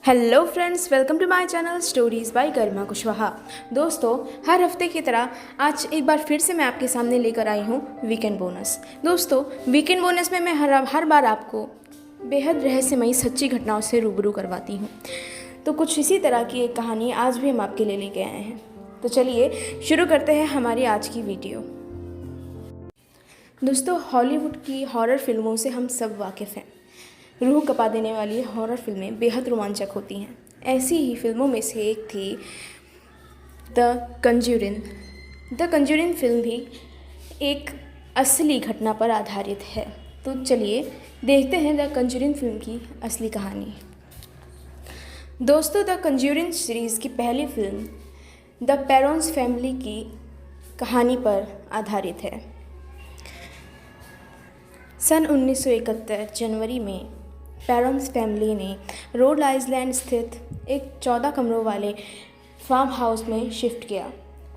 Hello friends, welcome to my channel stories by Garima Kushwaha. दोस्तों, हर हफ्ते की तरह आज एक बार फिर से मैं आपके सामने लेकर आई हूँ वीकेंड बोनस। दोस्तों, वीकेंड बोनस में मैं हर बार आपको बेहद रहस्यमयी सच्ची घटनाओं से रूबरू करवाती हूँ। तो कुछ इसी तरह की एक कहानी आज भी हम आपके लिए लेके आए हैं। तो चलिए शुरू करते हैं हमारी आज की वीडियो। दोस्तों, हॉलीवुड की हॉरर फिल्मों से हम सब वाकिफ़ हैं। रूह कपा देने वाली हॉरर फिल्में बेहद रोमांचक होती हैं। ऐसी ही फिल्मों में से एक थी द कंज्यूरिंग फिल्म भी एक असली घटना पर आधारित है। तो चलिए देखते हैं द कंज्यूरिंग फिल्म की असली कहानी। दोस्तों, द कंज्यूरिंग सीरीज़ की पहली फिल्म द पेरोन्स फैमिली की कहानी पर आधारित है। सन 1971 जनवरी में पेरोन्स फैमिली ने रोड आइलैंड स्थित एक 14 कमरों वाले फार्म हाउस में शिफ्ट किया।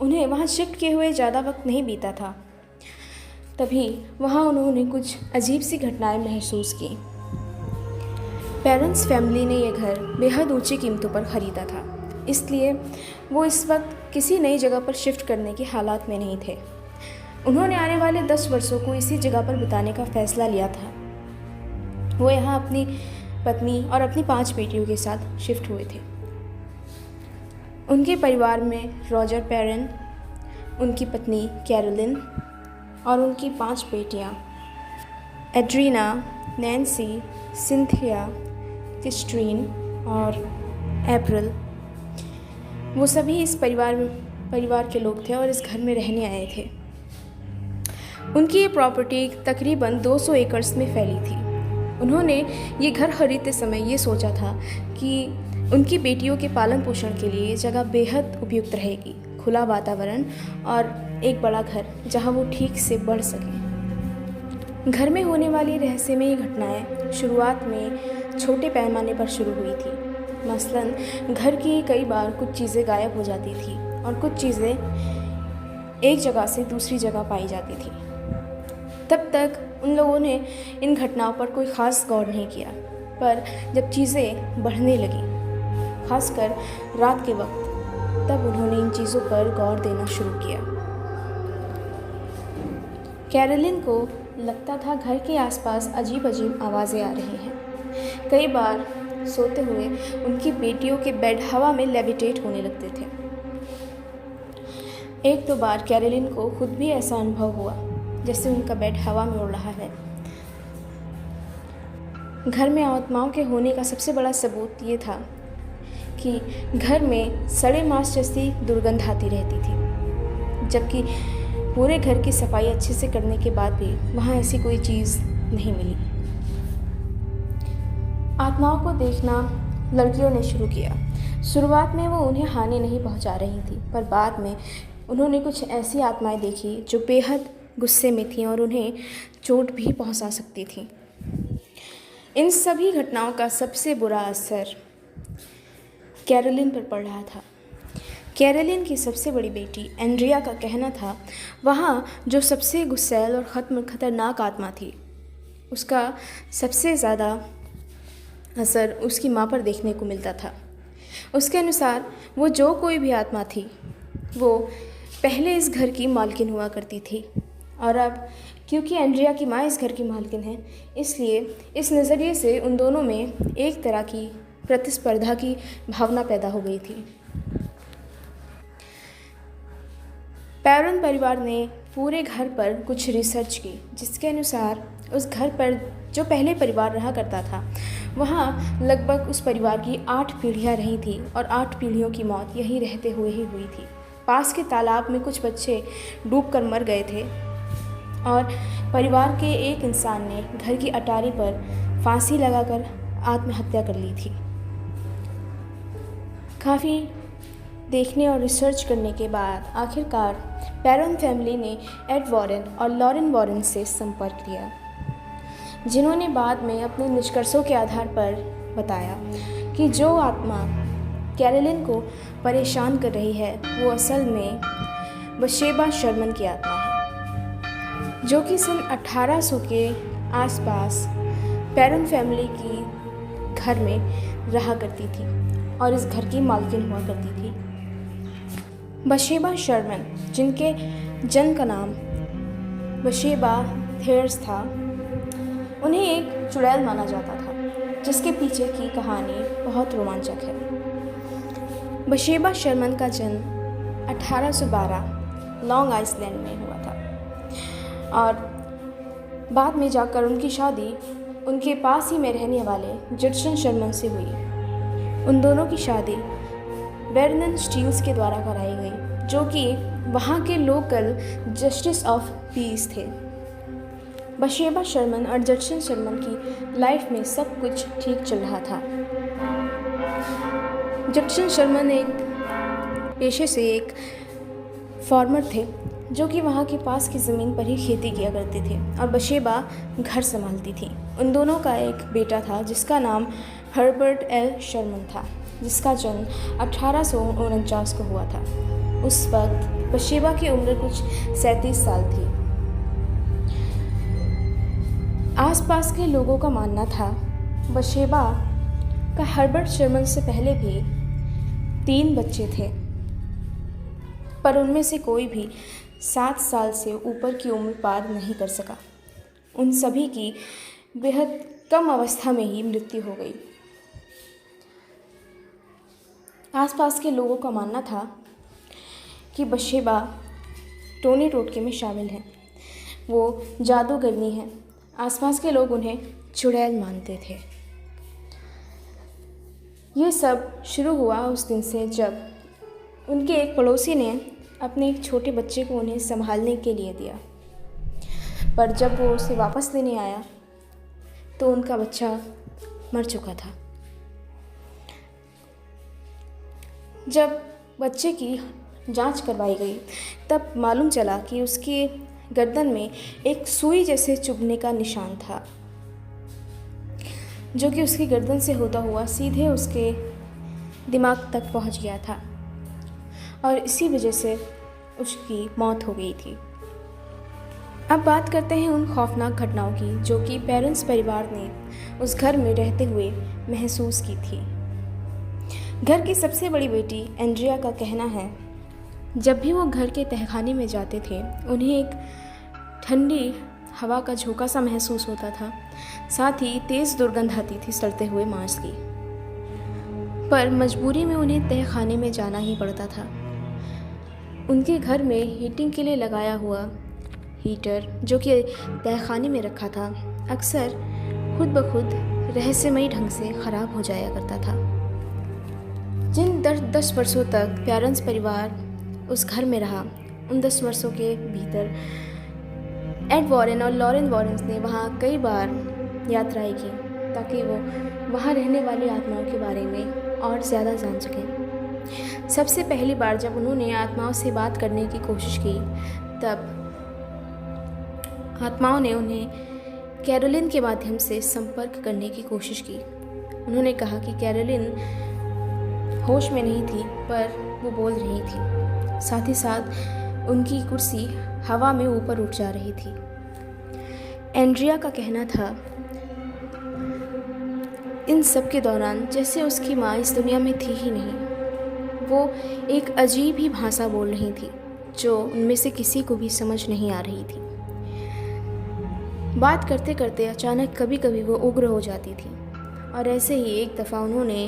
उन्हें वहां शिफ्ट किए हुए ज़्यादा वक्त नहीं बीता था, तभी वहां उन्होंने कुछ अजीब सी घटनाएं महसूस की। पेरेंट्स फैमिली ने यह घर बेहद ऊंची कीमतों पर ख़रीदा था, इसलिए वो इस वक्त किसी नई जगह पर शिफ्ट करने के हालात में नहीं थे। उन्होंने आने वाले 10 वर्षों को इसी जगह पर बिताने का फैसला लिया था। वो यहाँ अपनी पत्नी और अपनी 5 बेटियों के साथ शिफ्ट हुए थे। उनके परिवार में रॉजर पेरेन, उनकी पत्नी कैरोलिन और उनकी 5 बेटियाँ एड्रीना, नैन्सी, सिंथिया, क्रिस्टीन और अप्रैल, वो सभी इस परिवार के लोग थे और इस घर में रहने आए थे। उनकी ये प्रॉपर्टी तकरीबन 200 एकड़ में फैली थी। उन्होंने ये घर खरीदते समय ये सोचा था कि उनकी बेटियों के पालन पोषण के लिए जगह बेहद उपयुक्त रहेगी, खुला वातावरण और एक बड़ा घर जहां वो ठीक से बढ़ सकें। घर में होने वाली रहस्यमयी घटनाएं शुरुआत में छोटे पैमाने पर शुरू हुई थी। मसलन घर की कई बार कुछ चीज़ें गायब हो जाती थी और कुछ चीज़ें एक जगह से दूसरी जगह पाई जाती थी। तब तक उन लोगों ने इन घटनाओं पर कोई ख़ास गौर नहीं किया, पर जब चीज़ें बढ़ने लगीं, खासकर रात के वक्त, तब उन्होंने इन चीज़ों पर गौर देना शुरू किया। कैरोलिन को लगता था घर के आसपास अजीब अजीब आवाज़ें आ रही हैं। कई बार सोते हुए उनकी बेटियों के बेड हवा में लेविटेट होने लगते थे। एक दो बार कैरोलिन को खुद भी ऐसा अनुभव हुआ जैसे उनका बेड हवा में उड़ रहा है। घर में आत्माओं के होने का सबसे बड़ा सबूत ये था कि घर में सड़े मांस जैसी दुर्गंध आती रहती थी, जबकि पूरे घर की सफाई अच्छे से करने के बाद भी वहाँ ऐसी कोई चीज़ नहीं मिली। आत्माओं को देखना लड़कियों ने शुरू किया। शुरुआत में वो उन्हें हानि नहीं पहुँचा रही थी, पर बाद में उन्होंने कुछ ऐसी आत्माएं देखी जो बेहद गुस्से में थीं और उन्हें चोट भी पहुंचा सकती थीं। इन सभी घटनाओं का सबसे बुरा असर कैरोलिन पर पड़ रहा था। कैरोलिन की सबसे बड़ी बेटी एंड्रिया का कहना था वहाँ जो सबसे गुस्सैल और खतरनाक आत्मा थी, उसका सबसे ज़्यादा असर उसकी माँ पर देखने को मिलता था। उसके अनुसार वो जो कोई भी आत्मा थी, वो पहले इस घर की मालकिन हुआ करती थी, और अब क्योंकि एंड्रिया की माँ इस घर की मालकिन है, इसलिए इस नज़रिए से उन दोनों में एक तरह की प्रतिस्पर्धा की भावना पैदा हो गई थी। पेरोन परिवार ने पूरे घर पर कुछ रिसर्च की, जिसके अनुसार उस घर पर जो पहले परिवार रहा करता था, वहाँ लगभग उस परिवार की 8 पीढ़ियाँ रही थी और 8 पीढ़ियों की मौत यहीं रहते हुए ही हुई थी। पास के तालाब में कुछ बच्चे डूबकर मर गए थे और परिवार के एक इंसान ने घर की अटारी पर फांसी लगाकर आत्महत्या कर ली थी। काफ़ी देखने और रिसर्च करने के बाद आखिरकार पेरोन फैमिली ने एड वॉरेन और लॉरेन वॉरेन से संपर्क किया, जिन्होंने बाद में अपने निष्कर्षों के आधार पर बताया कि जो आत्मा कैरोलिन को परेशान कर रही है वो असल में बशेबा शर्मन की आत्मा है, जो कि सन 1800 के आसपास पेरोन फैमिली की घर में रहा करती थी और इस घर की मालकिन हुआ करती थी। बशेबा शर्मन, जिनके जन्म का नाम बशेबा थेयर्स था, उन्हें एक चुड़ैल माना जाता था, जिसके पीछे की कहानी बहुत रोमांचक है। बशेबा शर्मन का जन्म 1812 लॉन्ग आइसलैंड में हुआ था और बाद में जाकर उनकी शादी उनके पास ही में रहने वाले जडसन शर्मन से हुई। उन दोनों की शादी बेरनन स्टील्स के द्वारा कराई गई, जो कि वहाँ के लोकल जस्टिस ऑफ पीस थे। बशेबा शर्मन और जडसन शर्मन की लाइफ में सब कुछ ठीक चल रहा था। जडसन शर्मन एक पेशे से एक फार्मर थे, जो कि वहाँ के पास की ज़मीन पर ही खेती किया करते थे और बशेबा घर संभालती थी। उन दोनों का एक बेटा था जिसका नाम हर्बर्ट एल शर्मन था, जिसका जन्म 1849 को हुआ था। उस वक्त बशेबा की उम्र कुछ 37 साल थी। आसपास के लोगों का मानना था बशेबा का हर्बर्ट शर्मन से पहले भी 3 बच्चे थे, पर उनमें से कोई भी 7 साल से ऊपर की उम्र पार नहीं कर सका। उन सभी की बेहद कम अवस्था में ही मृत्यु हो गई। आसपास के लोगों का मानना था कि बशेबा टोने टोटके में शामिल हैं, वो जादूगरनी है। आसपास के लोग उन्हें चुड़ैल मानते थे। ये सब शुरू हुआ उस दिन से जब उनके एक पड़ोसी ने अपने एक छोटे बच्चे को उन्हें संभालने के लिए दिया, पर जब वो उसे वापस लेने आया तो उनका बच्चा मर चुका था। जब बच्चे की जांच करवाई गई तब मालूम चला कि उसके गर्दन में एक सुई जैसे चुभने का निशान था, जो कि उसकी गर्दन से होता हुआ सीधे उसके दिमाग तक पहुंच गया था और इसी वजह से उसकी मौत हो गई थी। अब बात करते हैं उन खौफनाक घटनाओं की जो कि पेरेंट्स परिवार ने उस घर में रहते हुए महसूस की थी। घर की सबसे बड़ी बेटी एंड्रिया का कहना है, जब भी वो घर के तहखाने में जाते थे उन्हें एक ठंडी हवा का झोंका सा महसूस होता था, साथ ही तेज़ दुर्गंध आती थी सड़ते हुए मांस की। पर मजबूरी में उन्हें तहखाने में जाना ही पड़ता था। उनके घर में हीटिंग के लिए लगाया हुआ हीटर, जो कि तहखाने में रखा था, अक्सर खुद ब खुद रहस्यमयी ढंग से ख़राब हो जाया करता था। जिन 10 वर्षों तक पेरेंट्स परिवार उस घर में रहा, उन 10 वर्षों के भीतर एड वॉरेन और लॉरेन वॉरेन्स ने वहाँ कई बार यात्राएं की ताकि वो वहाँ रहने वाली आत्माओं के बारे में और ज़्यादा जान सकें। सबसे पहली बार जब उन्होंने आत्माओं से बात करने की कोशिश की, तब आत्माओं ने उन्हें कैरोलिन के माध्यम से संपर्क करने की कोशिश की। उन्होंने कहा कि कैरोलिन होश में नहीं थी, पर वो बोल रही थी। साथ ही साथ उनकी कुर्सी हवा में ऊपर उठ जा रही थी। एंड्रिया का कहना था, इन सब के दौरान जैसे उसकी माँ इस दुनिया में थी ही नहीं। वो एक अजीब ही भाषा बोल रही थी जो उनमें से किसी को भी समझ नहीं आ रही थी। बात करते करते अचानक कभी कभी वो उग्र हो जाती थी और ऐसे ही एक दफ़ा उन्होंने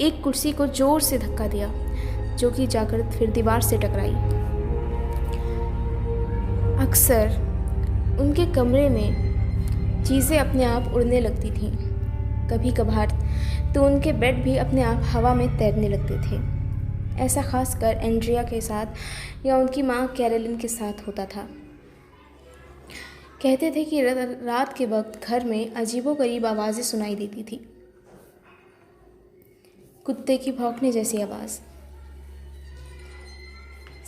एक कुर्सी को ज़ोर से धक्का दिया, जो कि जाकर फिर दीवार से टकराई। अक्सर उनके कमरे में चीज़ें अपने आप उड़ने लगती थीं। कभी कभार तो उनके बेड भी अपने आप हवा में तैरने लगते थे। ऐसा खासकर एंड्रिया के साथ या उनकी माँ कैरोलिन के साथ होता था। कहते थे कि रात के वक्त घर में अजीबोगरीब आवाज़ें सुनाई देती थी, कुत्ते की भौंकने जैसी आवाज़।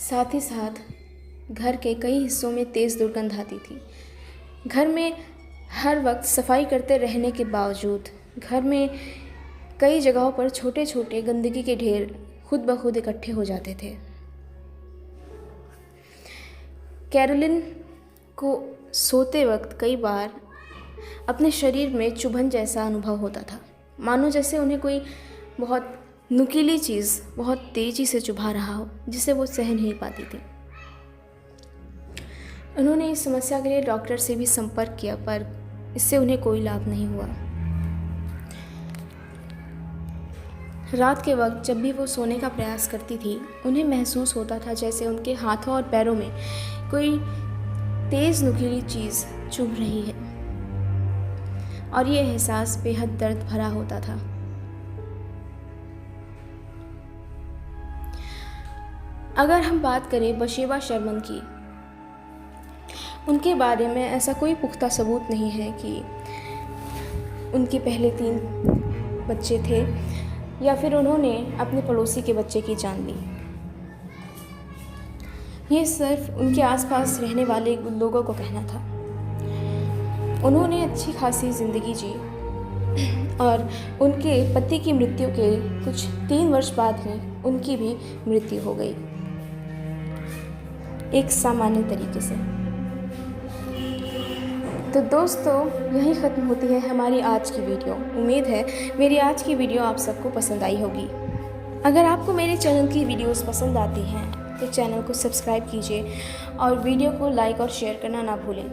साथ ही साथ घर के कई हिस्सों में तेज़ दुर्गंध आती थी। घर में हर वक्त सफाई करते रहने के बावजूद घर में कई जगहों पर छोटे छोटे गंदगी के ढेर खुद ब खुद इकट्ठे हो जाते थे। कैरोलिन को सोते वक्त कई बार अपने शरीर में चुभन जैसा अनुभव होता था, मानो जैसे उन्हें कोई बहुत नुकीली चीज़ बहुत तेज़ी से चुभा रहा हो, जिसे वो सह नहीं पाती थी। उन्होंने इस समस्या के लिए डॉक्टर से भी संपर्क किया, पर इससे उन्हें कोई लाभ नहीं हुआ। रात के वक्त जब भी वो सोने का प्रयास करती थी, उन्हें महसूस होता था जैसे उनके हाथों और पैरों में कोई तेज़ नुकीली चीज़ चुभ रही है, और ये एहसास बेहद दर्द भरा होता था। अगर हम बात करें बशेबा शर्मन की, उनके बारे में ऐसा कोई पुख्ता सबूत नहीं है कि उनके पहले 3 बच्चे थे या फिर उन्होंने अपने पड़ोसी के बच्चे की जान ली। ये सिर्फ उनके आसपास रहने वाले लोगों को कहना था। उन्होंने अच्छी खासी ज़िंदगी जी और उनके पति की मृत्यु के कुछ 3 वर्ष बाद ही उनकी भी मृत्यु हो गई, एक सामान्य तरीके से। तो दोस्तों, यही ख़त्म होती है हमारी आज की वीडियो। उम्मीद है मेरी आज की वीडियो आप सबको पसंद आई होगी। अगर आपको मेरे चैनल की वीडियोस पसंद आती हैं तो चैनल को सब्सक्राइब कीजिए और वीडियो को लाइक और शेयर करना ना भूलें।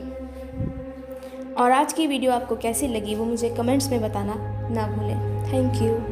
और आज की वीडियो आपको कैसी लगी वो मुझे कमेंट्स में बताना ना भूलें। Thank you.